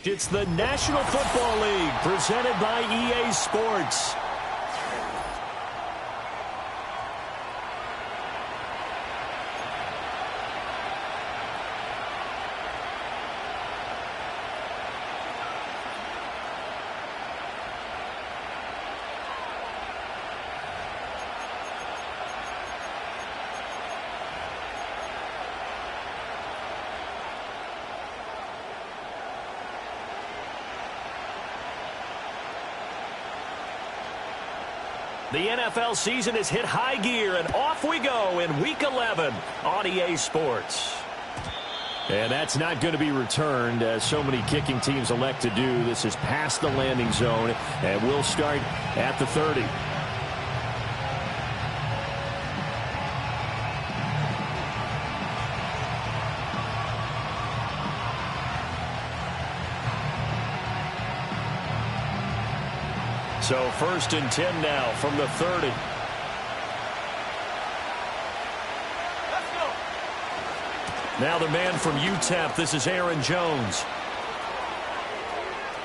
It's the National Football League presented by EA Sports. The NFL season has hit high gear, and off we go in Week 11 on EA Sports. And that's not going to be returned, as so many kicking teams elect to do. This is past the landing zone, and we'll start at the 30. So 1st and 10 now from the 30. Let's go. Now the man from UTEP, this is Aaron Jones.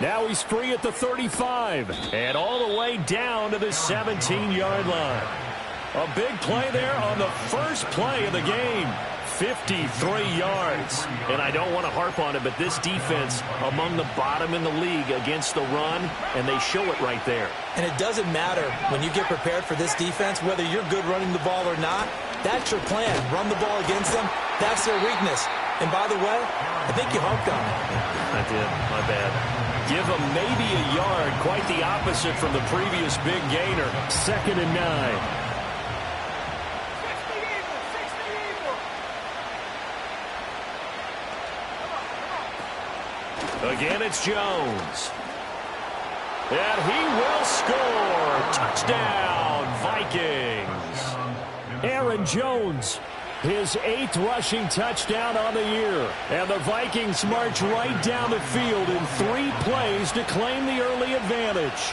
Now he's free at the 35 and all the way down to the 17-yard line. A big play there on the first play of the game. 53 yards. And I don't want to harp on it, but this defense among the bottom in the league against the run, and they show it right there. And it doesn't matter when you get prepared for this defense, whether you're good running the ball or not. That's your plan. Run the ball against them. That's their weakness. And by the way, I think you hooked on it. I did. My bad. Give them maybe a yard. Quite the opposite from the previous big gainer. 2nd and 9. Again, it's Jones. And he will score. Touchdown, Vikings. Aaron Jones, his 8th rushing touchdown on the year. And the Vikings march right down the field in 3 plays to claim the early advantage.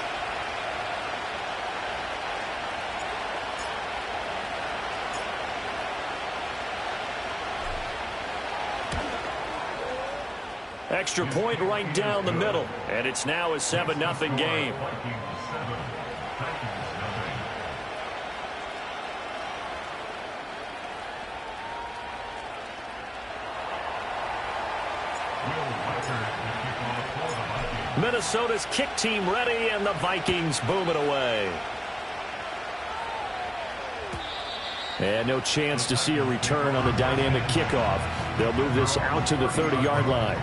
Extra point right down the middle, and it's now a 7-0 game. Minnesota's kick team ready, and the Vikings boom it away. And no chance to see a return on the dynamic kickoff. They'll move this out to the 30-yard line.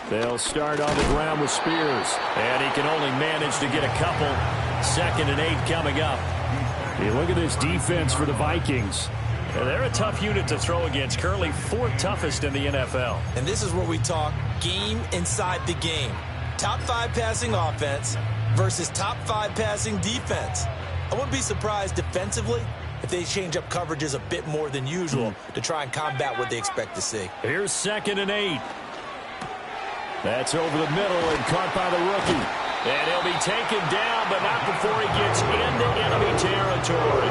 They'll start on the ground with Spears, and he can only manage to get a couple. 2nd and 8 coming up. Hey, look at this defense for the Vikings. And they're a tough unit to throw against, currently 4th toughest in the NFL. And this is where we talk game inside the game. Top 5 passing offense versus top 5 passing defense. I wouldn't be surprised defensively if they change up coverages a bit more than usual to try and combat what they expect to see. Here's 2nd and 8. That's over the middle and caught by the rookie. And he'll be taken down, but not before he gets into enemy territory.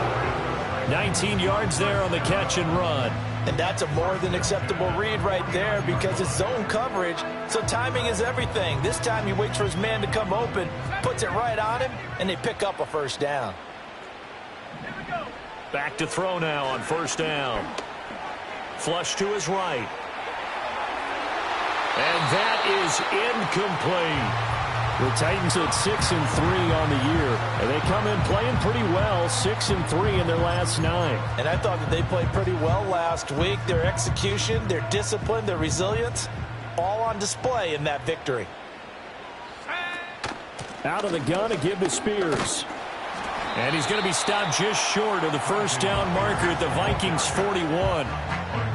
19 yards there on the catch and run. And that's a more than acceptable read right there because it's zone coverage, so timing is everything. This time he waits for his man to come open, puts it right on him, and they pick up a 1st down. Back to throw now on 1st down. Flush to his right. And that is incomplete. The Titans at 6-3 on the year. And they come in playing pretty well, 6-3 in their last 9. And I thought that they played pretty well last week. Their execution, their discipline, their resilience, all on display in that victory. Out of the gun to give to Spears. And he's going to be stopped just short of the 1st down marker at the Vikings 41.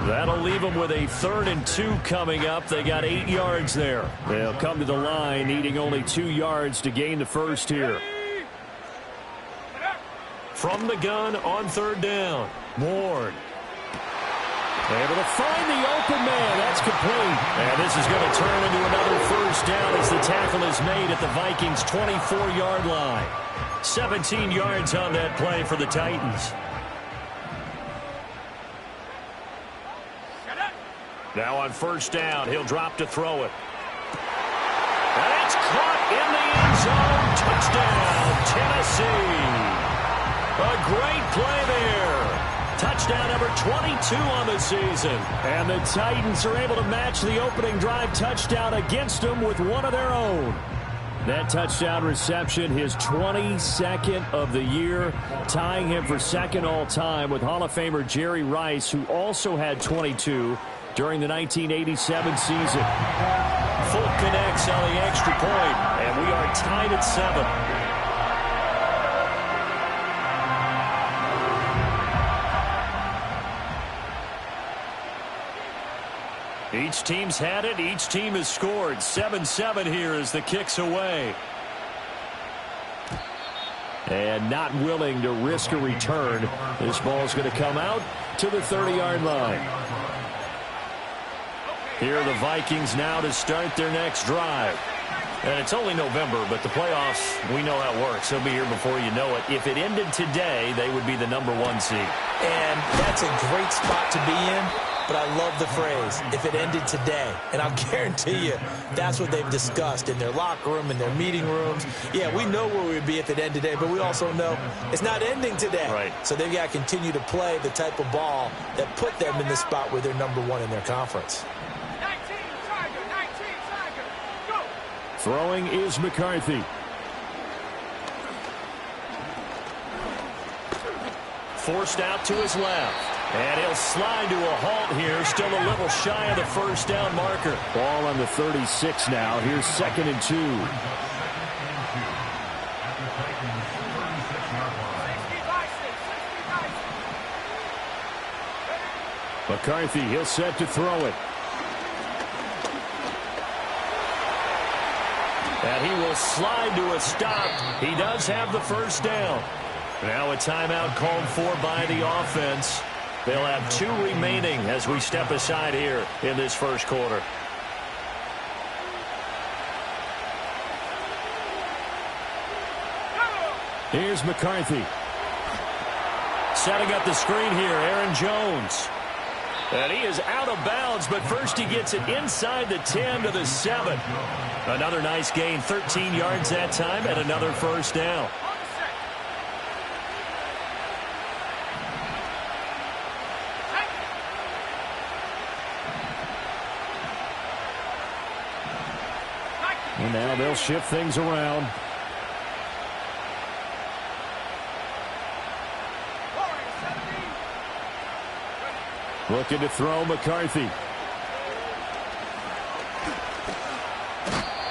That'll leave them with a 3rd and 2 coming up. They got 8 yards there. They'll come to the line needing only 2 yards to gain the 1st here. From the gun on 3rd down. Ward. Able to find the open man. That's complete. And this is going to turn into another first down as the tackle is made at the Vikings' 24-yard line. 17 yards on that play for the Titans. Now on first down, he'll drop to throw it. And it's caught in the end zone. Touchdown, Tennessee. A great play there. Touchdown number 22 on the season. And the Titans are able to match the opening drive touchdown against them with one of their own. That touchdown reception, his 22nd of the year, tying him for second all-time with Hall of Famer Jerry Rice, who also had 22 during the 1987 season. Full connects on the extra point, and we are tied at 7. Each team's had it. Each team has scored. 7-7 here as the kick's away. And not willing to risk a return. This ball's going to come out to the 30-yard line. Here are the Vikings now to start their next drive. And it's only November, but the playoffs, we know how it works. They'll be here before you know it. If it ended today, they would be the #1 seed. And that's a great spot to be in. But I love the phrase, if it ended today. And I'll guarantee you, that's what they've discussed in their locker room, in their meeting rooms. Yeah, we know where we'd be if it ended today, but we also know it's not ending today. Right. So they've got to continue to play the type of ball that put them in the spot where they're #1 in their conference. 19, Tiger, go! Throwing is McCarthy. Forced out to his left. And he'll slide to a halt here. Still a little shy of the first down marker. Ball on the 36 now. Here's 2nd and 2. McCarthy, he'll set to throw it. And he will slide to a stop. He does have the first down. Now a timeout called for by the offense. They'll have 2 remaining as we step aside here in this first quarter. Here's McCarthy. Setting up the screen here, Aaron Jones. And he is out of bounds, but first he gets it inside the 10 to the 7. Another nice gain, 13 yards that time, and another first down. And now they'll shift things around. Looking to throw McCarthy.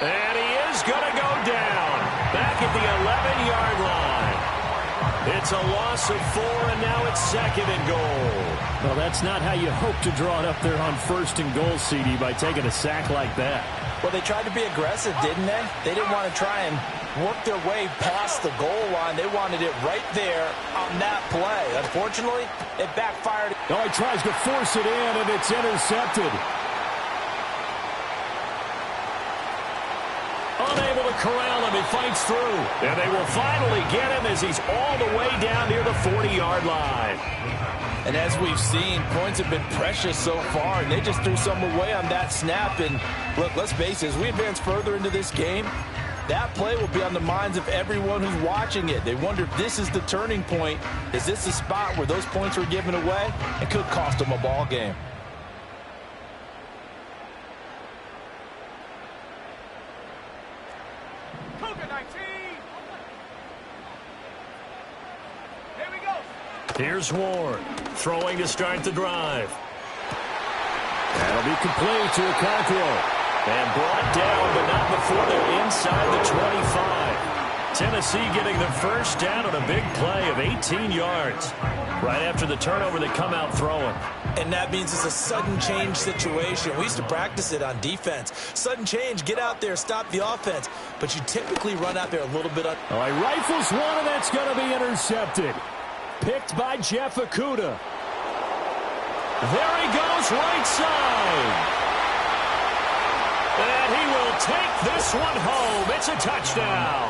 And he is going to go down. Back at the 11-yard line. It's a loss of 4, and now it's 2nd and goal. Well, that's not how you hope to draw it up there on 1st and goal, CD, by taking a sack like that. Well, they tried to be aggressive, didn't they? They didn't want to try and work their way past the goal line. They wanted it right there on that play. Unfortunately, it backfired. Oh, he tries to force it in, and it's intercepted. Unable to corral him. He fights through. And they will finally get him as he's all the way down near the 40-yard line. And as we've seen, points have been precious so far, and they just threw some away on that snap. And look, let's face it, as we advance further into this game, that play will be on the minds of everyone who's watching it. They wonder if this is the turning point. Is this the spot where those points were given away? It could cost them a ball game. Here's Ward, throwing to start the drive. That'll be complete to Okonkwo. And brought down, but not before they're inside the 25. Tennessee getting the first down on a big play of 18 yards. Right after the turnover, they come out throwing. And that means it's a sudden change situation. We used to practice it on defense. Sudden change, get out there, stop the offense. But you typically run out there a little bit. Oh, he rifles one, and that's going to be intercepted. picked by Jeff Okudah. There he goes, right side. And he will take this one home. It's a touchdown.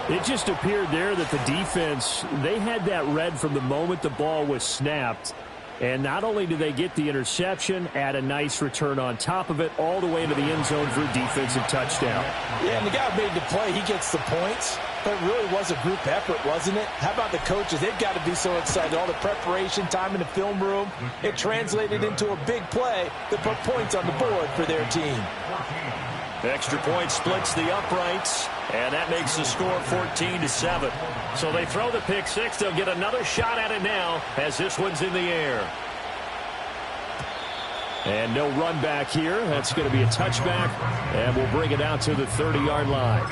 It just appeared there that the defense, they had that read from the moment the ball was snapped. And not only did they get the interception, add a nice return on top of it, all the way into the end zone for a defensive touchdown. Yeah, and the guy made the play. He gets the points. But it really was a group effort, wasn't it? How about the coaches? They've got to be so excited. All the preparation time in the film room, it translated into a big play that put points on the board for their team. Extra point splits the uprights, and that makes the score 14-7. So they throw the pick six. They'll get another shot at it now as this one's in the air. And no run back here. That's going to be a touchback, and we'll bring it out to the 30-yard line.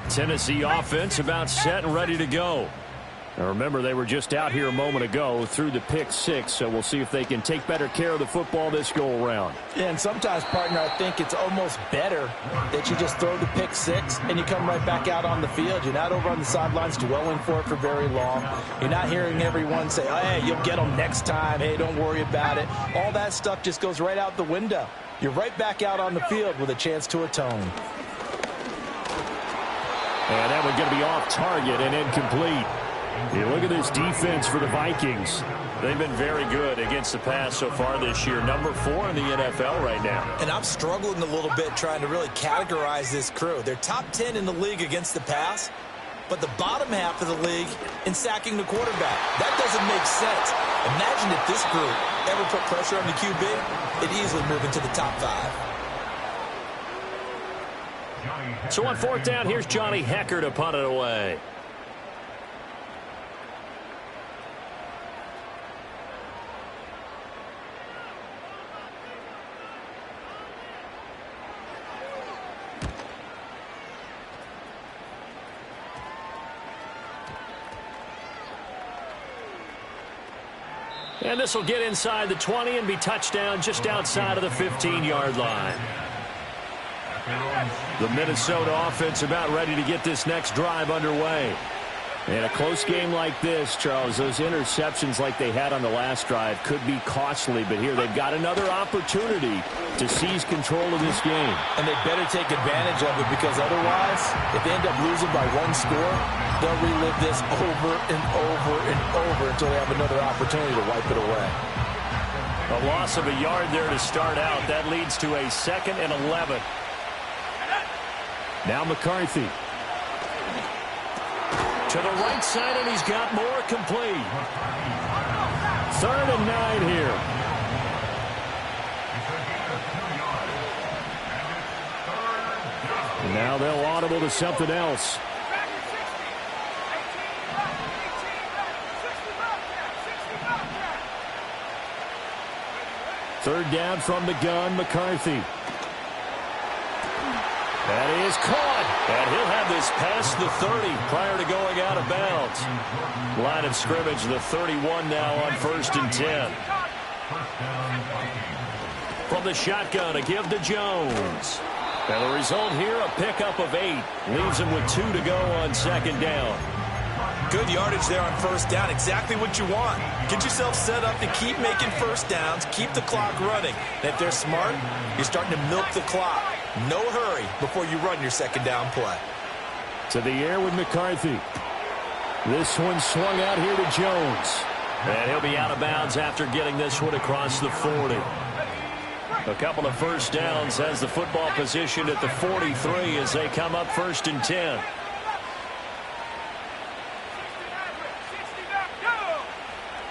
Tennessee offense about set and ready to go. Now remember, they were just out here a moment ago through the pick six, so we'll see if they can take better care of the football this go-around. Yeah, and sometimes, partner, I think it's almost better that you just throw the pick six and you come right back out on the field. You're not over on the sidelines dwelling for it for very long. You're not hearing everyone say, oh, hey, you'll get them next time. Hey, don't worry about it. All that stuff just goes right out the window. You're right back out on the field with a chance to atone. And that one's going to be off target and incomplete. You look at this defense for the Vikings. They've been very good against the pass so far this year. Number 4 in the NFL right now. And I'm struggling a little bit trying to really categorize this crew. They're top 10 in the league against the pass, but the bottom half of the league in sacking the quarterback. That doesn't make sense. Imagine if this group ever put pressure on the QB, it'd easily move into the top 5. So on fourth down, here's Johnny Hekker to punt it away. And this will get inside the 20 and be touchdown just outside of the 15-yard line. The Minnesota offense about ready to get this next drive underway. In a close game like this, Charles, those interceptions like they had on the last drive could be costly, but here they've got another opportunity to seize control of this game. And they better take advantage of it, because otherwise, if they end up losing by 1 score, they'll relive this over and over and over until they have another opportunity to wipe it away. A loss of a yard there to start out. That leads to a 2nd and 11. Now McCarthy. To the right side, and he's got more complete. 3rd and 9 here. Now they'll audible to something else. Third down from the gun, McCarthy. That is caught, and he'll have this past the 30 prior to going out of bounds. Line of scrimmage, the 31 now on 1st and 10. From the shotgun, a give to Jones. And the result here, a pickup of 8. Leaves him with 2 to go on 2nd down. Good yardage there on 1st down. Exactly what you want. Get yourself set up to keep making 1st downs, keep the clock running. And if they're smart, you're starting to milk the clock. No hurry before you run your 2nd down play. To the air with McCarthy. This one swung out here to Jones. And he'll be out of bounds after getting this one across the 40. A couple of 1st downs has the football position at the 43 as they come up 1st and 10.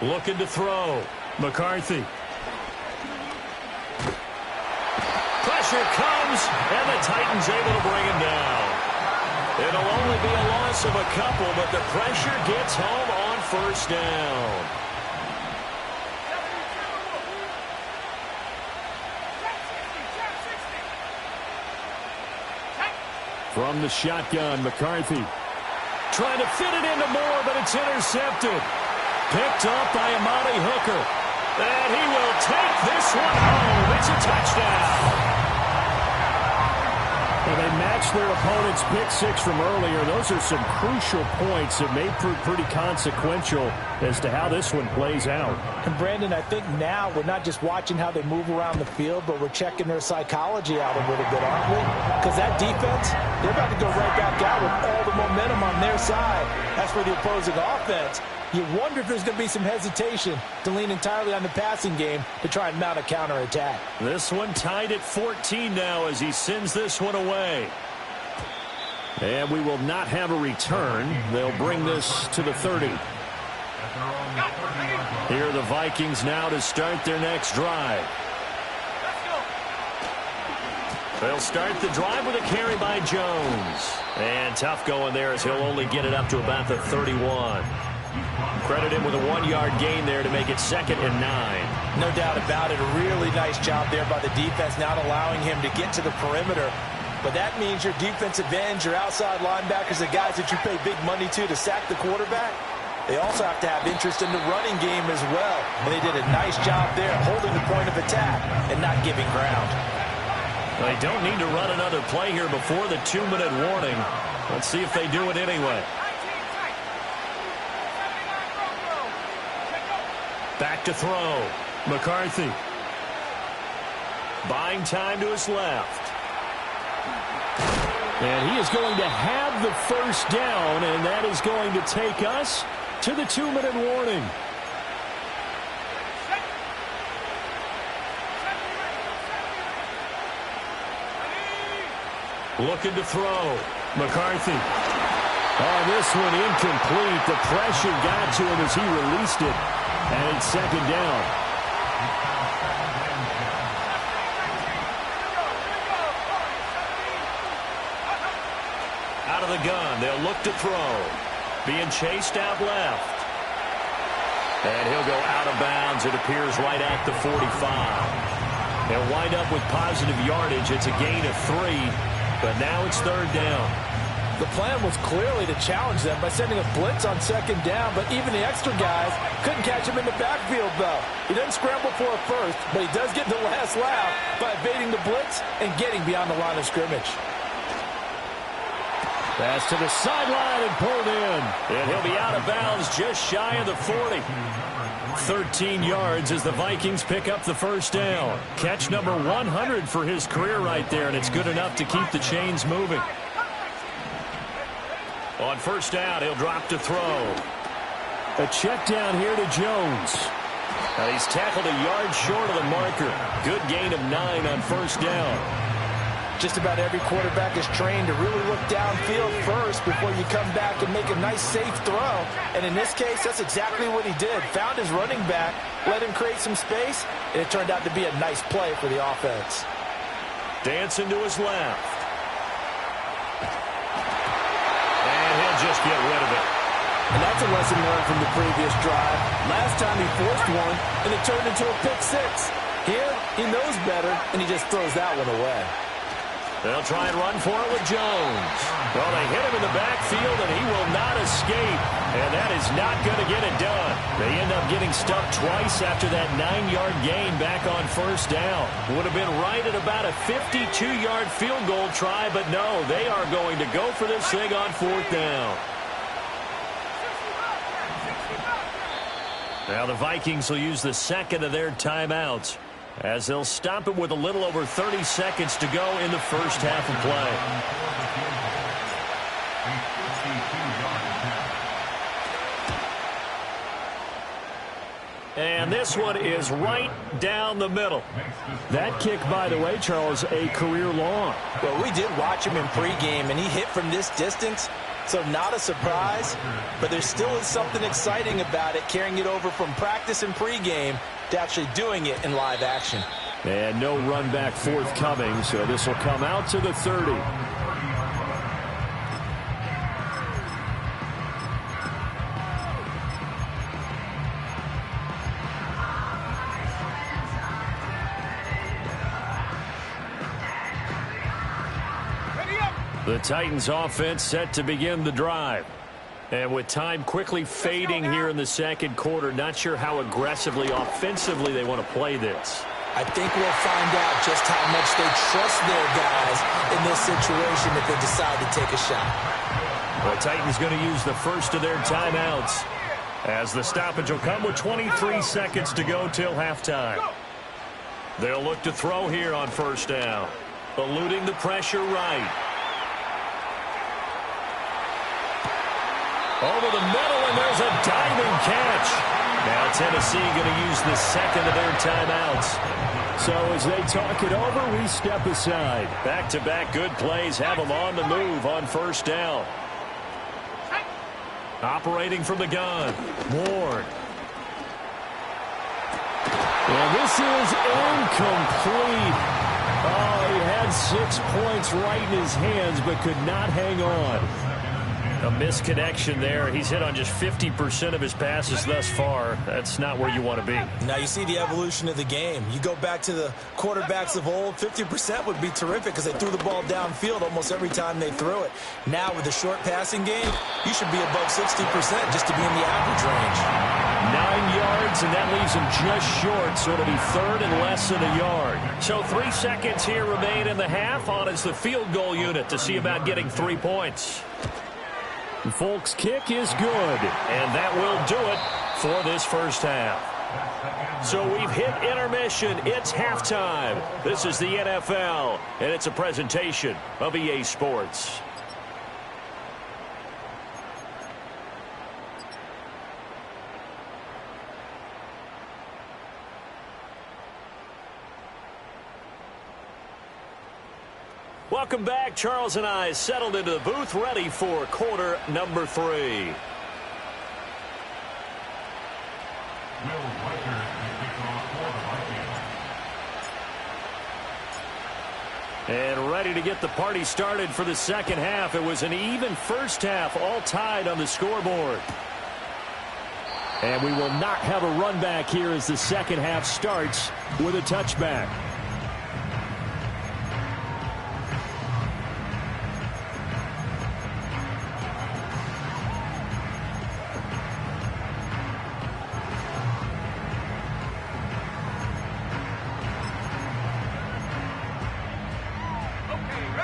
Looking to throw. McCarthy. Pressure comes, and the Titans able to bring him down. It'll only be a loss of a couple, but the pressure gets home on 1st down. From the shotgun, McCarthy. Trying to fit it into Moore, but it's intercepted. Picked up by Amani Hooker. And he will take this one home. It's a touchdown. And they watch their opponent's pick six from earlier. Those are some crucial points that may prove pretty consequential as to how this one plays out. And Brandon, I think now we're not just watching how they move around the field, but we're checking their psychology out a little bit, aren't we? Because that defense, they're about to go right back out with all the momentum on their side. As for the opposing offense, you wonder if there's going to be some hesitation to lean entirely on the passing game to try and mount a counterattack. This one tied at 14 now as he sends this one away. And we will not have a return. They'll bring this to the 30. Here are the Vikings now to start their next drive. They'll start the drive with a carry by Jones. And tough going there as he'll only get it up to about the 31. Credit him with a 1-yard gain there to make it 2nd and 9. No doubt about it. A really nice job there by the defense, not allowing him to get to the perimeter. But that means your defensive ends, your outside linebackers, the guys that you pay big money to sack the quarterback, they also have to have interest in the running game as well. And they did a nice job there holding the point of attack and not giving ground. They don't need to run another play here before the 2-minute warning. Let's see if they do it anyway. Back to throw. McCarthy. Buying time to his left. And he is going to have the first down, and that is going to take us to the 2-minute warning. Looking to throw. McCarthy. Oh, this one incomplete. The pressure got to him as he released it. And it's 2nd down. Out of the gun. They'll look to throw. Being chased out left. And he'll go out of bounds. It appears right at the 45. They'll wind up with positive yardage. It's a gain of 3. But now it's 3rd down. The plan was clearly to challenge them by sending a blitz on 2nd down, but even the extra guys couldn't catch him in the backfield, though. He doesn't scramble for a first, but he does get the last laugh by evading the blitz and getting beyond the line of scrimmage. Pass to the sideline and pulled in. And he'll be out of bounds just shy of the 40. 13 yards as the Vikings pick up the first down. Catch number 100 for his career right there, and it's good enough to keep the chains moving. On first down, he'll drop to throw. A check down here to Jones. And he's tackled a yard short of the marker. Good gain of 9 on first down. Just about every quarterback is trained to really look downfield first before you come back and make a nice, safe throw. And in this case, that's exactly what he did. Found his running back, let him create some space, and it turned out to be a nice play for the offense. Dancing to his left. Just get rid of it. And that's a lesson learned from the previous drive. Last time he forced one, and it turned into a pick 6. Here, he knows better, and he just throws that one away. They'll try and run for it with Jones. Well, they hit him in the backfield, and he will not escape. And that is not going to get it done. They end up getting stuffed twice after that 9-yard gain back on first down. Would have been right at about a 52-yard field goal try, but no, they are going to go for this thing on 4th down. Now the Vikings will use the 2nd of their timeouts as they'll stop it with a little over 30 seconds to go in the first half of play. And this one is right down the middle. That kick, by the way, Charles, a career long. Well, we did watch him in pregame, and he hit from this distance, so not a surprise. But there still is something exciting about it, carrying it over from practice and pregame to actually doing it in live action. And no run back forthcoming, so this will come out to the 30. The Titans offense set to begin the drive. And with time quickly fading here in the second quarter, not sure how aggressively, offensively they want to play this. I think we'll find out just how much they trust their guys in this situation if they decide to take a shot. The Titans going to use the first of their timeouts, as the stoppage will come with 23 seconds to go till halftime. They'll look to throw here on first down, eluding the pressure right. Over the middle, and there's a diving catch. Now Tennessee going to use the second of their timeouts. So as they talk it over, we step aside. Back-to-back good plays have them on the move on first down. Operating from the gun, Ward. And this is incomplete. Oh, he had 6 points right in his hands, but could not hang on. A misconnection there. He's hit on just 50% of his passes thus far. That's not where you want to be. Now you see the evolution of the game. You go back to the quarterbacks of old, 50% would be terrific because they threw the ball downfield almost every time they threw it. Now with the short passing game, you should be above 60% just to be in the average range. 9 yards, and that leaves him just short, so it'll be third and less than a yard. So 3 seconds here remain in the half on as the field goal unit to see about getting 3 points. Folks' kick is good. And that will do it for this first half. So we've hit intermission. It's halftime. This is the NFL, and it's a presentation of EA Sports. Welcome back. Charles and I settled into the booth, ready for quarter number 3. And ready to get the party started for the second half. It was an even first half, all tied on the scoreboard. And we will not have a run back here as the second half starts with a touchback.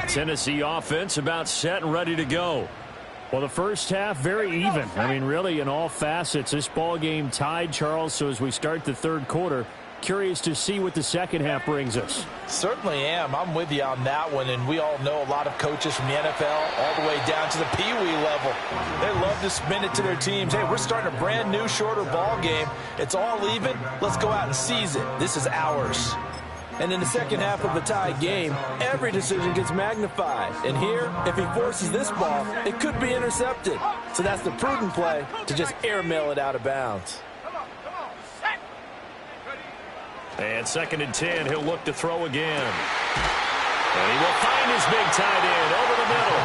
Tennessee offense about set and ready to go. Well, the first half, very even. I mean, really, in all facets, this ball game tied, Charles. So as we start the third quarter, curious to see what the second half brings us. Certainly am. I'm with you on that one, and we all know a lot of coaches from the NFL all the way down to the Pee-wee level. They love to spin it to their teams. Hey, we're starting a brand new, shorter ball game. It's all even. Let's go out and seize it. This is ours. And in the second half of a tie game, every decision gets magnified. And here, if he forces this ball, it could be intercepted. So that's the prudent play to just airmail it out of bounds. And 2nd and 10, he'll look to throw again. And he will find his big tight end over the middle.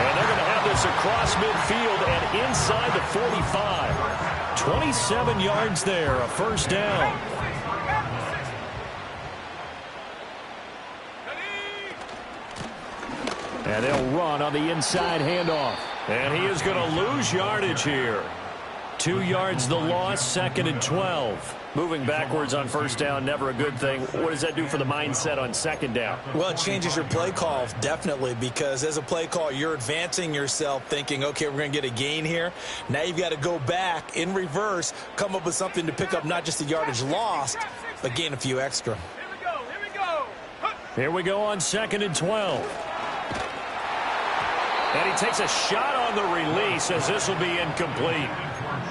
And they're going to have this across midfield and inside the 45. 27 yards there, a first down. And they'll run on the inside handoff. And he is going to lose yardage here. 2 yards the loss, 2nd and 12. Moving backwards on first down, never a good thing. What does that do for the mindset on second down? Well, it changes your play call, definitely, because as a play call, you're advancing yourself thinking, okay, we're going to get a gain here. Now you've got to go back in reverse, come up with something to pick up not just the yardage lost, but gain a few extra. Here we go on 2nd and 12. And he takes a shot on the release as this will be incomplete.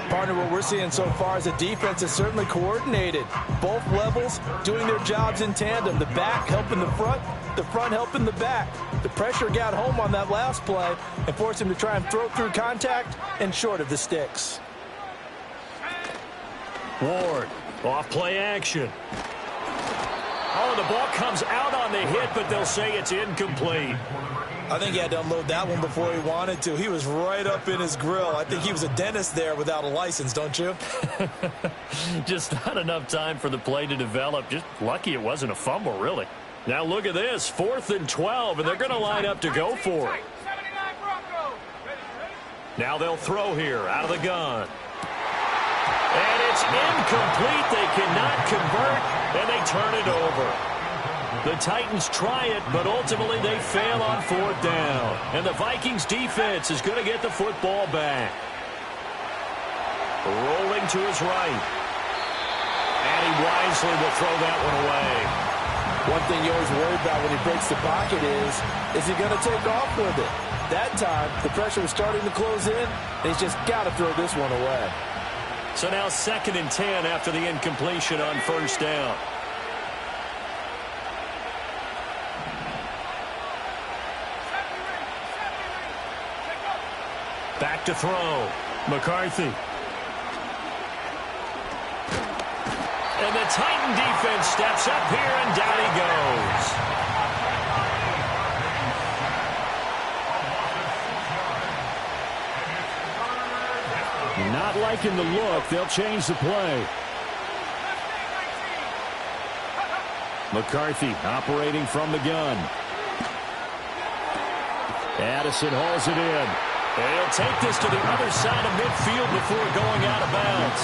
Partner, what we're seeing so far is a defense is certainly coordinated. Both levels doing their jobs in tandem. The back helping the front helping the back. The pressure got home on that last play and forced him to try and throw through contact and short of the sticks. Ward, off play action. Oh, the ball comes out on the hit, but they'll say it's incomplete. I think he had to unload that one before he wanted to. He was right up in his grill. I think he was a dentist there without a license, don't you? Just not enough time for the play to develop. Just lucky it wasn't a fumble, really. Now look at this, 4th and 12, and they're going to line up to go for it. Now they'll throw here out of the gun. And it's incomplete. They cannot convert, and they turn it over. The Titans try it, but ultimately they fail on fourth down. And the Vikings defense is going to get the football back. Rolling to his right. And he wisely will throw that one away. One thing you always worry about when he breaks the pocket is he going to take off with it? That time, the pressure was starting to close in, and he's just got to throw this one away. So now 2nd and 10 after the incompletion on first down. Back to throw. McCarthy. And the Titan defense steps up here, and down he goes. Not liking the look. They'll change the play. McCarthy operating from the gun. Addison hauls it in. He'll take this to the other side of midfield before going out of bounds.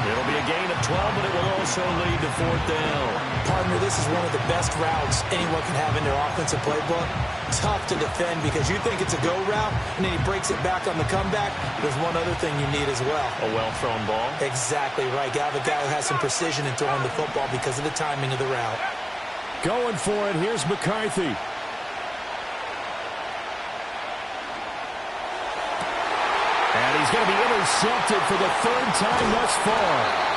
It'll be a gain of 12, but it will also lead to fourth down. Partner, this is one of the best routes anyone can have in their offensive playbook. Tough to defend because you think it's a go route, and then he breaks it back on the comeback. There's one other thing you need as well. A well-thrown ball. Exactly right. Got a guy who has some precision in throwing the football because of the timing of the route. Going for it. Here's McCarthy. And he's going to be intercepted for the 3rd time thus far.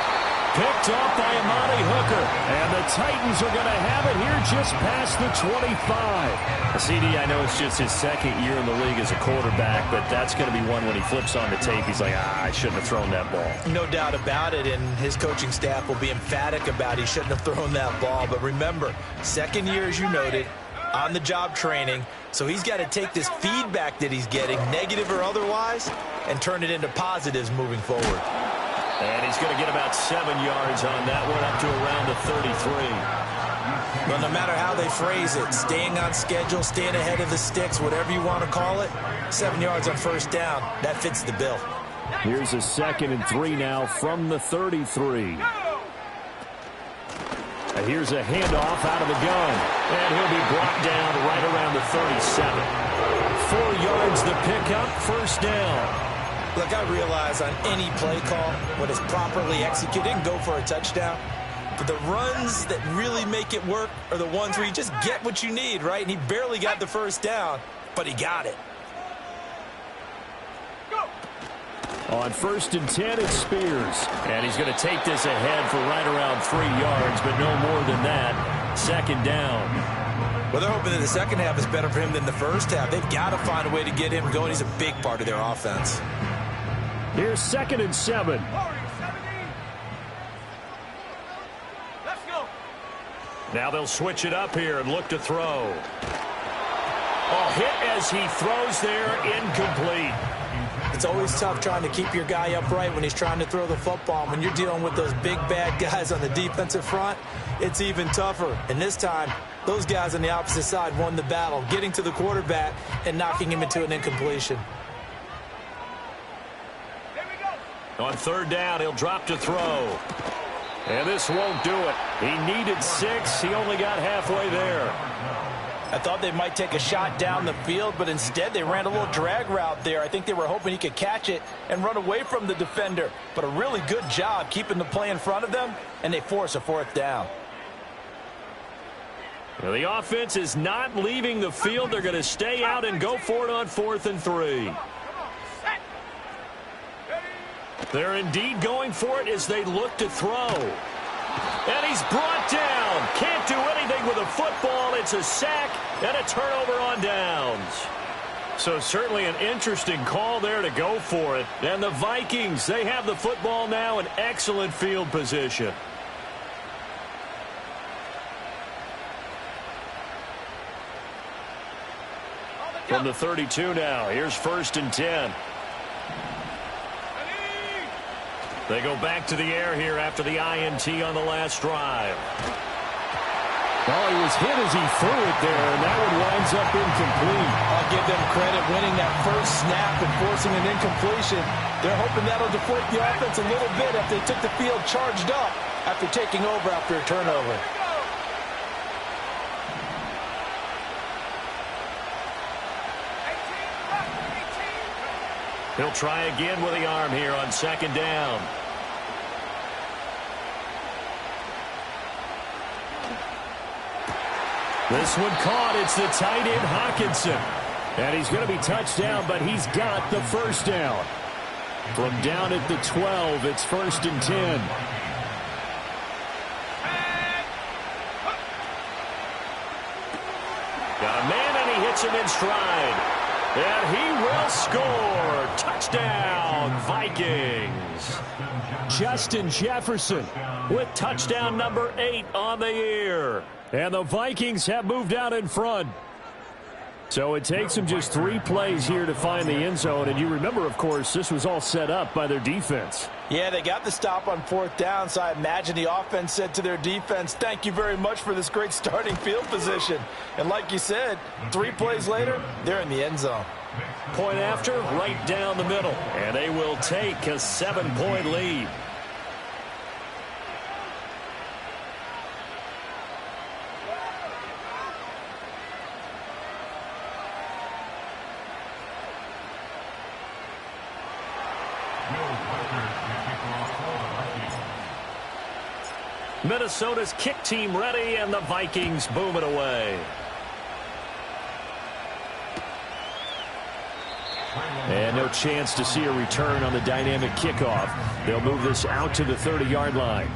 Picked off by Amani Hooker. And the Titans are going to have it here just past the 25. CD, I know it's just his 2nd year in the league as a quarterback, but that's going to be one when he flips on the tape. He's like, I shouldn't have thrown that ball. No doubt about it, and his coaching staff will be emphatic about he shouldn't have thrown that ball. But remember, 2nd year, as you noted, on-the-job training. So he's got to take this feedback that he's getting, negative or otherwise, and turn it into positives moving forward. And he's going to get about 7 yards on that one, up to around the 33. Well, no matter how they phrase it, staying on schedule, staying ahead of the sticks, whatever you want to call it, 7 yards on first down, that fits the bill. Here's a 2nd and 3 now from the 33. And here's a handoff out of the gun. And he'll be brought down right around the 37. 4 yards the pickup, first down. Look, I realize on any play call, when it's properly executed, and go for a touchdown. But the runs that really make it work are the ones where you just get what you need, right? And he barely got the first down, but he got it. On 1st and 10, it's Spears. And he's going to take this ahead for right around 3 yards, but no more than that. 2nd down. Well, they're hoping that the second half is better for him than the first half. They've got to find a way to get him going. He's a big part of their offense. Here's 2nd and 7. Let's go. Now they'll switch it up here and look to throw. A hit as he throws there, incomplete. It's always tough trying to keep your guy upright when he's trying to throw the football. When you're dealing with those big, bad guys on the defensive front, it's even tougher. And this time, those guys on the opposite side won the battle, getting to the quarterback and knocking him into an incompletion. On 3rd down, he'll drop to throw. And this won't do it. He needed 6. He only got halfway there. I thought they might take a shot down the field, but instead they ran a little drag route there. I think they were hoping he could catch it and run away from the defender. But a really good job keeping the play in front of them, and they force a 4th down. Well, the offense is not leaving the field. They're going to stay out and go for it on 4th and 3. They're indeed going for it as they look to throw. And he's brought down. Can't do anything with a football. It's a sack and a turnover on downs. So certainly an interesting call there to go for it. And the Vikings, they have the football now in excellent field position. From the 32 now, here's 1st and 10. They go back to the air here after the INT on the last drive. Well, he was hit as he threw it there, and that one winds up incomplete. I'll give them credit winning that first snap and forcing an incompletion. They're hoping that'll deflate the offense a little bit after they took the field charged up after taking over after a turnover. He'll try again with the arm here on second down. This one caught. It's the tight end, Hawkinson. And he's going to be touched down, but he's got the first down. From down at the 12, it's 1st and 10. Got a man, and he hits him in stride. And he will score. Touchdown, Vikings. Justin Jefferson with touchdown number 8 on the year. And the Vikings have moved out in front. So it takes them just 3 plays here to find the end zone. And you remember, of course, this was all set up by their defense. Yeah, they got the stop on 4th down, so I imagine the offense said to their defense, thank you very much for this great starting field position. And like you said, 3 plays later, they're in the end zone. Point after, right down the middle. And they will take a 7-point lead. Minnesota's kick team ready, and the Vikings boom it away. And no chance to see a return on the dynamic kickoff. They'll move this out to the 30-yard line.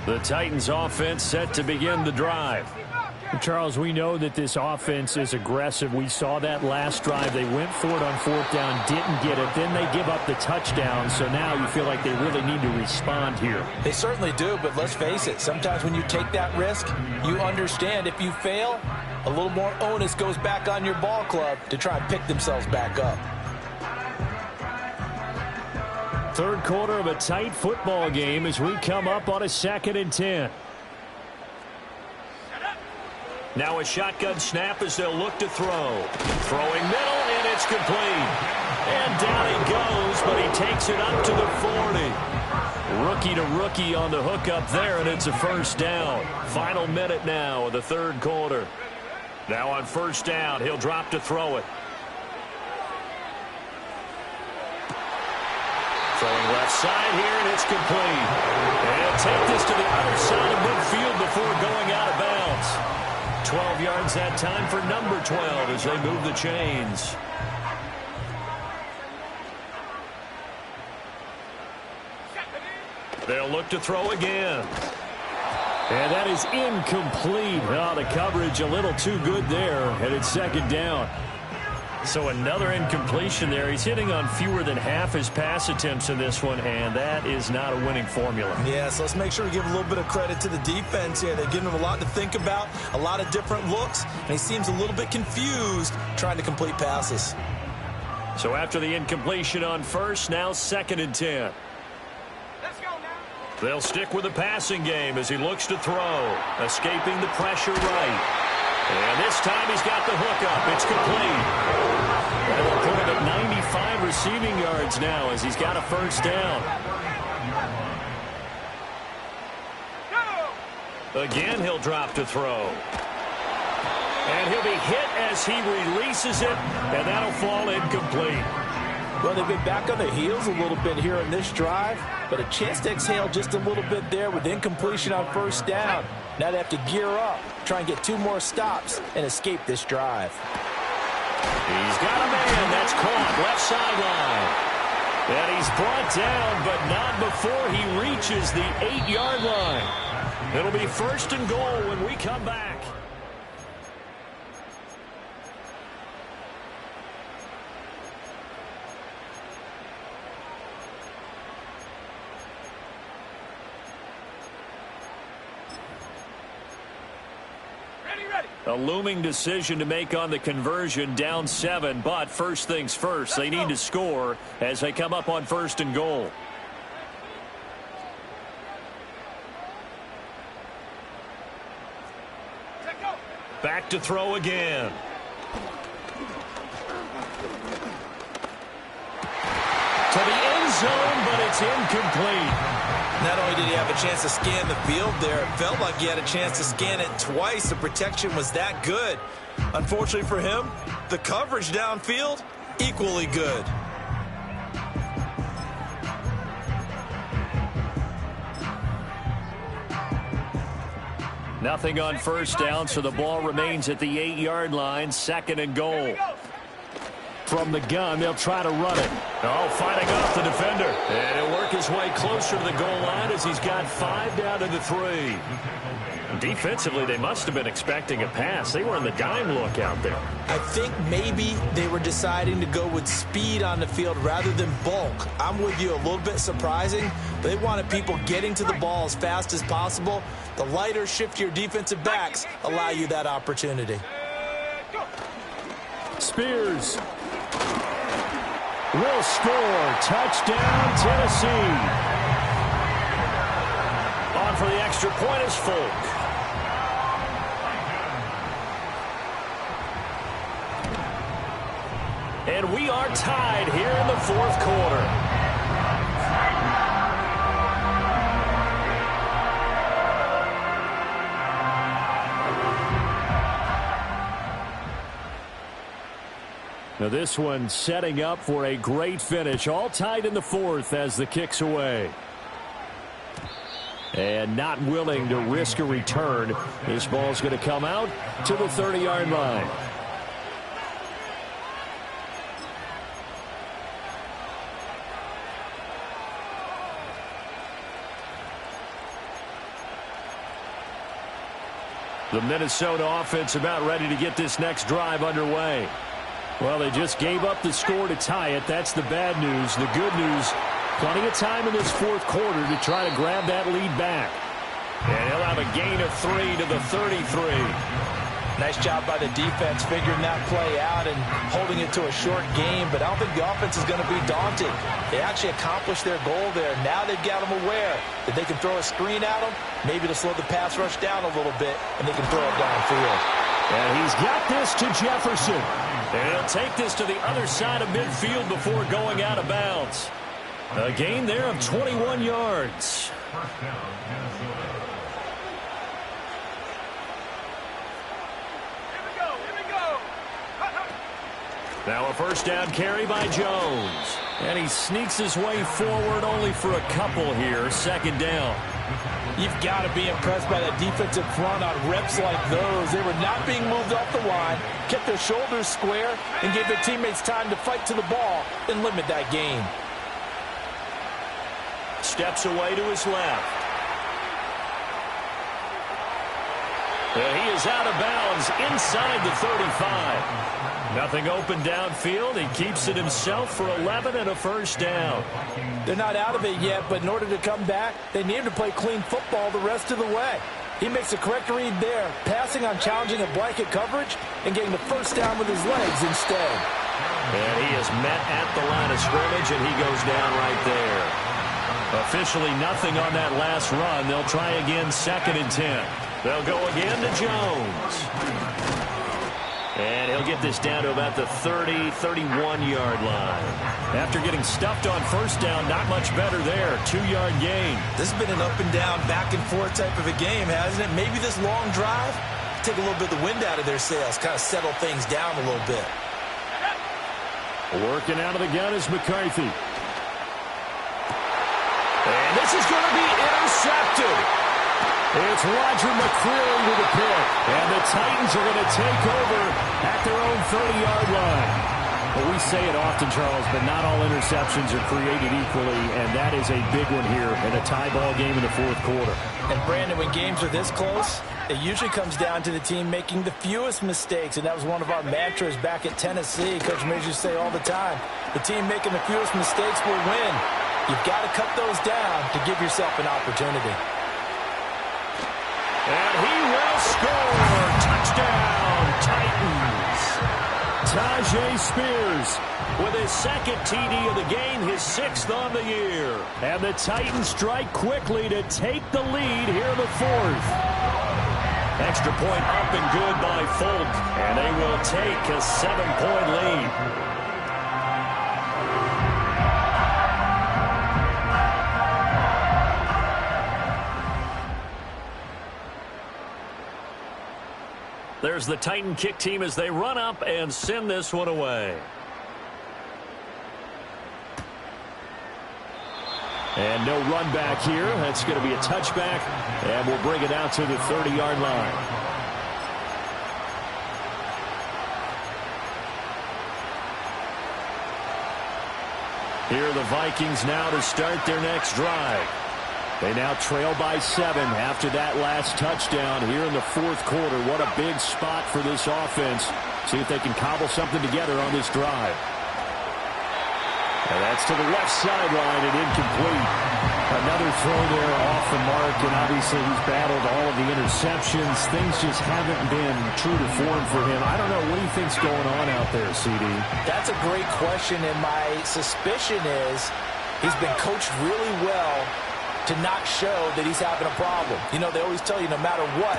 The Titans offense set to begin the drive. Charles, we know that this offense is aggressive. We saw that last drive. They went for it on 4th down, didn't get it. Then they give up the touchdown. So now you feel like they really need to respond here. They certainly do, but let's face it. Sometimes when you take that risk, you understand if you fail, a little more onus goes back on your ball club to try and pick themselves back up. Third quarter of a tight football game as we come up on a 2nd and 10. Now a shotgun snap as they'll look to throw. Throwing middle, and it's complete. And down he goes, but he takes it up to the 40. Rookie to rookie on the hook up there, and it's a 1st down. Final minute now of the 3rd quarter. Now on 1st down, he'll drop to throw it. Throwing left side here, and it's complete. And he'll take this to the other side of midfield before going out of bounds. 12 yards that time for number 12 as they move the chains. They'll look to throw again. And that is incomplete. Oh, the coverage a little too good there, and it's 2nd down. So another incompletion there. He's hitting on fewer than half his pass attempts in this one, and that is not a winning formula. Yeah, so let's make sure we give a little bit of credit to the defense here. They're giving him a lot to think about, a lot of different looks, and he seems a little bit confused trying to complete passes. So after the incompletion on 1st, now 2nd and 10. Let's go now. They'll stick with the passing game as he looks to throw, escaping the pressure right. And this time he's got the hook up. It's complete. And they'll put him at 95 receiving yards now as he's got a 1st down. Again, he'll drop to throw. And he'll be hit as he releases it, and that'll fall incomplete. Well, they've been back on their heels a little bit here on this drive, but a chance to exhale just a little bit there with incompletion on 1st down. Now they have to gear up, try and get 2 more stops, and escape this drive. He's got a man. That's caught left sideline. And he's brought down, but not before he reaches the 8-yard line. It'll be 1st and goal when we come back. A looming decision to make on the conversion, down 7, but first things first, they need to score as they come up on 1st and goal. Back to throw again. To the end zone, but it's incomplete. Not only did he have a chance to scan the field there, it felt like he had a chance to scan it twice. The protection was that good. Unfortunately for him, the coverage downfield, equally good. Nothing on 1st down, so the ball remains at the 8-yard line, 2nd and goal. From the gun, they'll try to run it. Oh, fighting off the defender. And he'll work his way closer to the goal line as he's got 5 down to the 3. Defensively, they must have been expecting a pass. They were in the dime look out there. I think maybe they were deciding to go with speed on the field rather than bulk. I'm with you, a little bit surprising. They wanted people getting to the ball as fast as possible. The lighter, shiftier defensive backs allow you that opportunity. Spears will score. Touchdown, Tennessee. On for the extra point is Folk. And we are tied here in the 4th quarter. Now this one setting up for a great finish. All tied in the 4th as the kick's away. And not willing to risk a return. This ball's going to come out to the 30-yard line. The Minnesota offense about ready to get this next drive underway. Well, they just gave up the score to tie it. That's the bad news. The good news, plenty of time in this 4th quarter to try to grab that lead back. And he'll have a gain of 3 to the 33. Nice job by the defense figuring that play out and holding it to a short game, but I don't think the offense is going to be daunted. They actually accomplished their goal there. Now they've got them aware that they can throw a screen at them, maybe to slow the pass rush down a little bit, and they can throw it downfield. And he's got this to Jefferson. And he'll take this to the other side of midfield before going out of bounds. A gain there of 21 yards. Now a 1st down carry by Jones. And he sneaks his way forward only for a couple here. 2nd down. You've got to be impressed by that defensive front on reps like those. They were not being moved off the line, kept their shoulders square, and gave their teammates time to fight to the ball and limit that gain. Steps away to his left. He is out of bounds inside the 35. Nothing open downfield. He keeps it himself for 11 and a 1st down. They're not out of it yet, but in order to come back, they need to play clean football the rest of the way. He makes a correct read there, passing on challenging a blanket coverage and getting the 1st down with his legs instead. And he is met at the line of scrimmage, and he goes down right there. Officially nothing on that last run. They'll try again 2nd and 10. They'll go again to Jones. And he'll get this down to about the 30, 31-yard line. After getting stuffed on 1st down, not much better there. 2-yard gain. This has been an up-and-down, back-and-forth type of a game, hasn't it? Maybe this long drive, take a little bit of the wind out of their sails, kind of settle things down a little bit. Working out of the gun is McCarthy. And this is going to be intercepted. It's Roger McCreary with a pick. And the Titans are going to take over at their own 30-yard line. Well, we say it often, Charles, but not all interceptions are created equally, and that is a big one here in a tie ball game in the 4th quarter. And, Brandon, when games are this close, it usually comes down to the team making the fewest mistakes, and that was one of our mantras back at Tennessee. Coach Mays used to say all the time, the team making the fewest mistakes will win. You've got to cut those down to give yourself an opportunity. And he will score. Touchdown. Touchdown, Titans. Tajay Spears with his second TD of the game, his 6th on the year. And the Titans strike quickly to take the lead here in the 4th. Extra point up and good by Folk, and they will take a 7-point lead. There's the Titan kick team as they run up and send this one away. And no run back here. That's going to be a touchback, and we'll bring it out to the 30-yard line. Here are the Vikings now to start their next drive. They now trail by 7 after that last touchdown here in the 4th quarter. What a big spot for this offense. See if they can cobble something together on this drive. And that's to the left sideline and incomplete. Another throw there off the mark, and obviously he's battled all of the interceptions. Things just haven't been true to form for him. I don't know. What do you think's going on out there, CD? That's a great question, and my suspicion is he's been coached really well to not show that he's having a problem. You know, they always tell you no matter what.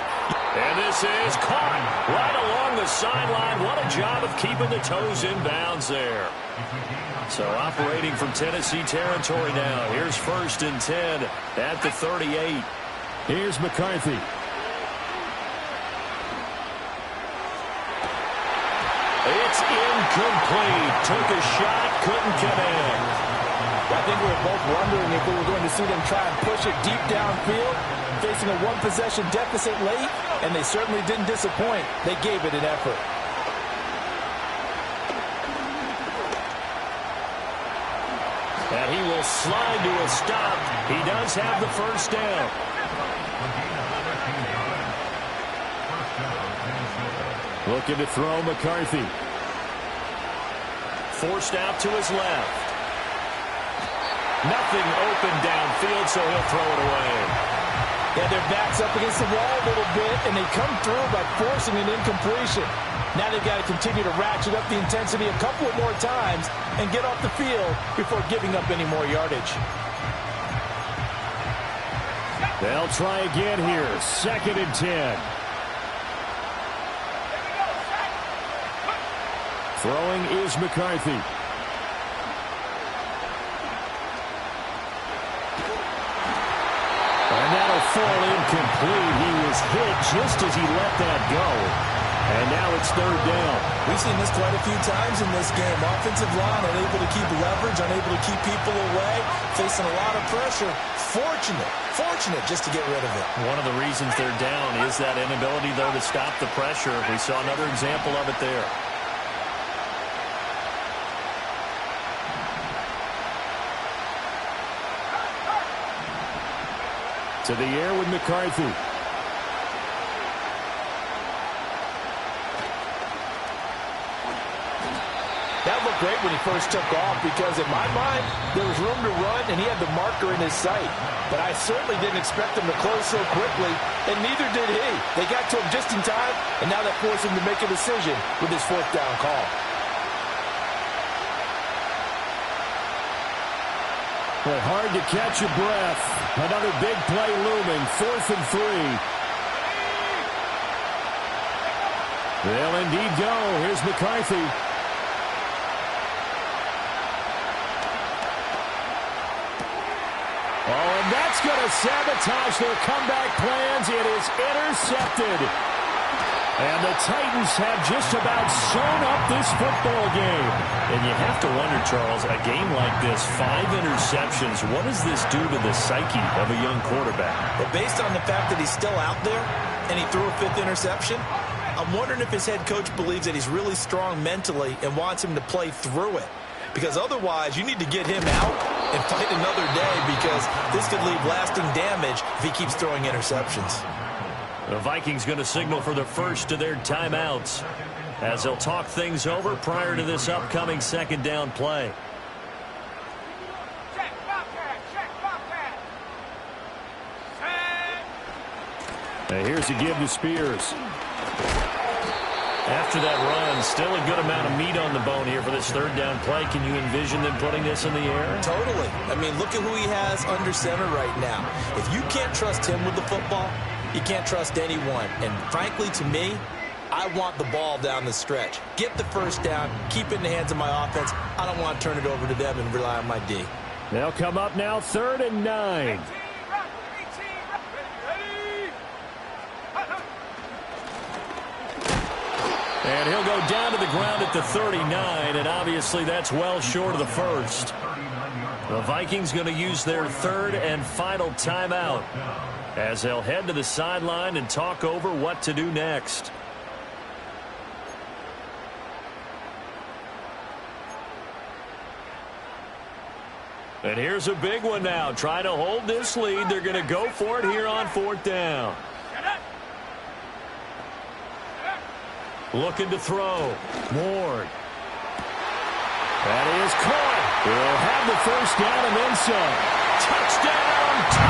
And this is caught right along the sideline. What a job of keeping the toes in bounds there. So operating from Tennessee territory now. Here's 1st and 10 at the 38. Here's McCarthy. It's incomplete. Took a shot, couldn't connect. I think we were both wondering if we were going to see them try and push it deep downfield, facing a one-possession deficit late, and they certainly didn't disappoint. They gave it an effort. And he will slide to a stop. He does have the 1st down. Looking to throw McCarthy. Forced out to his left. Nothing open downfield, so he'll throw it away. Yeah, their back's up against the wall a little bit, and they come through by forcing an incompletion. Now they've got to continue to ratchet up the intensity a couple of more times and get off the field before giving up any more yardage. They'll try again here. 2nd and 10. Throwing is McCarthy. And that'll fall incomplete. He was hit just as he let that go. And now it's 3rd down. We've seen this quite a few times in this game. Offensive line unable to keep leverage, unable to keep people away, facing a lot of pressure. Fortunate just to get rid of it. One of the reasons they're down is that inability, though, to stop the pressure. We saw another example of it there. To the air with McCarthy. That looked great when he first took off because, in my mind, there was room to run and he had the marker in his sight. But I certainly didn't expect him to close so quickly, and neither did he. They got to him just in time, and now that forced him to make a decision with his 4th down call. Well, hard to catch your breath. Another big play looming. 4th and 3. They'll indeed go. Here's McCarthy. Oh, and that's going to sabotage their comeback plans. It is intercepted. And the Titans have just about sewn up this football game. And you have to wonder, Charles, a game like this, 5 interceptions, what does this do to the psyche of a young quarterback? But based on the fact that he's still out there and he threw a 5th interception, I'm wondering if his head coach believes that he's really strong mentally and wants him to play through it. Because otherwise, you need to get him out and fight another day, because this could leave lasting damage if he keeps throwing interceptions. The Vikings going to signal for the first of their timeouts as they'll talk things over prior to this upcoming 2nd down play. Check, Bobcat. And here's a give to Spears. After that run, still a good amount of meat on the bone here for this third down play. Can you envision them putting this in the air? Totally. I mean, look at who he has under center right now. If you can't trust him with the football, you can't trust anyone. And frankly, to me, I want the ball down the stretch. Get the first down, keep it in the hands of my offense. I don't want to turn it over to them and rely on my D. They'll come up now 3rd and 9. And he'll go down to the ground at the 39, and obviously that's well short of the first. The Vikings going to use their 3rd and final timeout as they'll head to the sideline and talk over what to do next. And here's a big one now. Trying to hold this lead. They're going to go for it here on 4th down. Looking to throw. Ward. That is caught. He'll have the first down and then some. Touchdown,